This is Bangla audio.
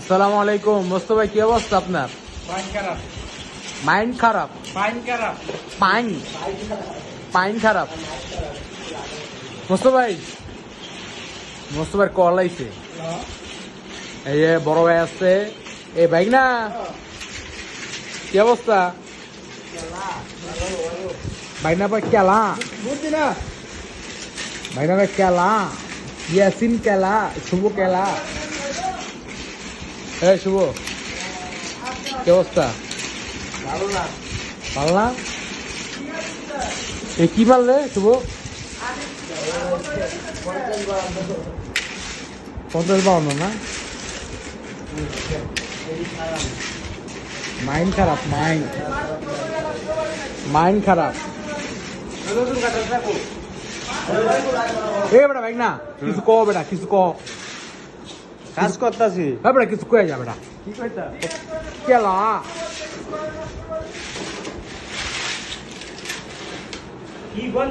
আসসালামু আলাইকুম মোস্তফা ভাই, কি অবস্থা আপনার? মাইন্ড খারাপ? পাইন খারাপ মোস্তফা ভাই। মোস্তফা ভাই কল আইছে, এই যে বড় ভাই আসছে। এই ভাই না, কি অবস্থা ভাই? না ভাই কেলা, ভাই না ভাই কেলা, ইয়াসিন কেলা, শুভ কেলা। এই শুভ, কি অবস্থা? ভালো না? এ কি মারলে শুভ? 50-52 না? মাইন্ড খারাপ, মাইন্ড খারাপ। এ বেটা ভাই না, কিছু কো বেটা, কিছু কো। কাজ করতেছি। হ্যাঁ বেটা, কিছু কয়ে যা বেটা। কি কইতা? কেলা কি বল?